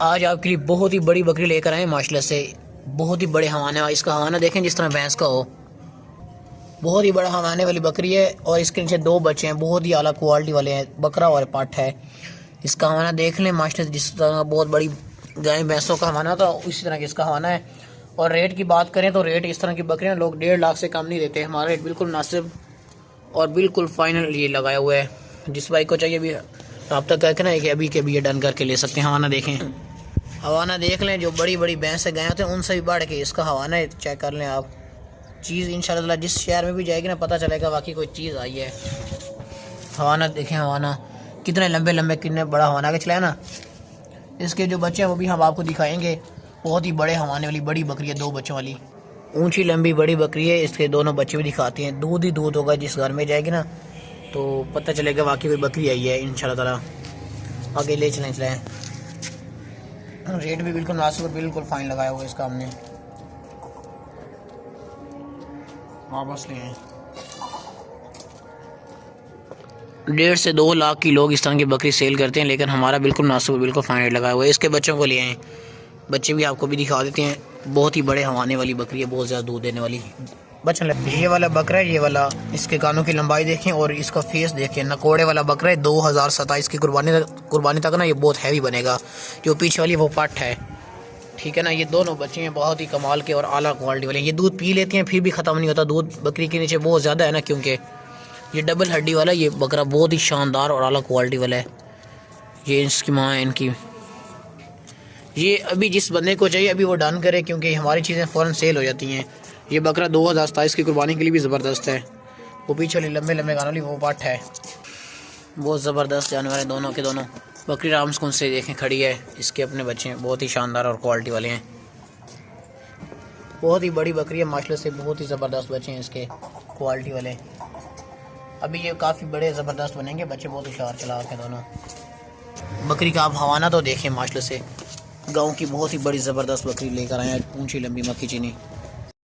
आज आपके लिए बहुत ही बड़ी बकरी लेकर आए माशाल्लाह से। बहुत ही बड़े हवाना, इसका हवाना देखें जिस तरह भैंस का हो। बहुत ही बड़ा हवाने वाली बकरी है और इसके नीचे दो बच्चे हैं, बहुत ही आला क्वालिटी वाले हैं, बकरा और पाठ है। इसका हवाना देख लें माशाल्लाह, जिस तरह बहुत बड़ी गाय भैंसों का हवाना था उसी तरह का इसका हवाना है। और रेट की बात करें तो रेट इस तरह की बकरियाँ लोग 1.5 लाख से कम नहीं देते। हमारा रेट बिल्कुल मुनासिब और बिल्कुल फाइनल ये लगाया हुआ है। जिस भाई को चाहिए भी रब्ता करके ना कि अभी के अभी ये डन करके ले सकते हैं। हवाना देखें, हवाना देख लें, जो बड़ी बड़ी भैंसें गए होते हैं उनसे भी बढ़ के इसका हवाना है, चेक कर लें आप। चीज़ इंशाल्लाह जिस शहर में भी जाएगी ना पता चलेगा वाकई कोई चीज़ आई है। हवाना देखें, हवाना कितने लंबे लंबे कितने बड़ा हवाना के चला है ना। इसके जो बच्चे हैं वो भी हम आपको दिखाएंगे। बहुत ही बड़े हवाने वाली बड़ी बकरी है, 2 बच्चों वाली ऊंची लंबी बड़ी बकरी है। इसके दोनों बच्चे भी दिखाते हैं, दूध ही दूध होगा। जिस घर में जाएगी ना तो पता चलेगा वाकई कोई बकरी आई है इंशाल्लाह ताला। आगे ले चलें चलें। रेट भी बिल्कुल मुनासिब, बिल्कुल फाइन लगाया हुआ है इसका हमने। वापस ले आए। 1.5 से 2 लाख की लोग इस तरह की बकरी सेल करते हैं, लेकिन हमारा बिल्कुल मुनासिब, बिल्कुल फाइन रेट लगाया हुआ है। इसके बच्चों को ले आए, बच्चे भी आपको भी दिखा देते हैं। बहुत ही बड़े हवाने वाली बकरी है, बहुत ज़्यादा दूध देने वाली बच्चा। ये वाला बकरा है, ये वाला, इसके कानों की लंबाई देखें और इसका फेस देखें। नकोड़े वाला बकरा है, 2027 की कुर्बानी तक ना ये बहुत हैवी बनेगा। जो पीछे वाली वो पट है, ठीक है ना। ये दोनों बच्चे हैं बहुत ही कमाल के और आला क्वालिटी वाले। ये दूध पी लेते हैं फिर भी ख़त्म नहीं होता। दूध बकरी के नीचे बहुत ज़्यादा है ना, क्योंकि ये डबल हड्डी वाला ये बकरा बहुत ही शानदार और आला क्वालिटी वाला है। ये इसकी माँ है इनकी। ये अभी जिस बंदे को चाहिए अभी वो डन करे, क्योंकि हमारी चीज़ें फ़ौरन सेल हो जाती हैं। ये बकरा 2027 की कुर्बानी के लिए भी ज़बरदस्त है। वो पीछे वाली लंबे लंबे गानों वाली वो पाठ है, बहुत ज़बरदस्त जानवर है दोनों के दोनों। बकरी राम सुकून से देखें खड़ी है, इसके अपने बच्चे हैं बहुत ही शानदार और क्वालिटी वाले हैं। बहुत ही बड़ी बकरी है माशाल्लाह से, बहुत ही ज़बरदस्त बच्चे हैं इसके क्वालिटी वाले। अभी ये काफ़ी बड़े ज़बरदस्त बनेंगे, बच्चे बहुत होशियार चला के दोनों। बकरी का आप हवाना तो देखें माशाल्लाह से, गाँव की बहुत ही बड़ी ज़बरदस्त बकरी लेकर आए हैं, ऊँची लंबी मक्खी चीनी।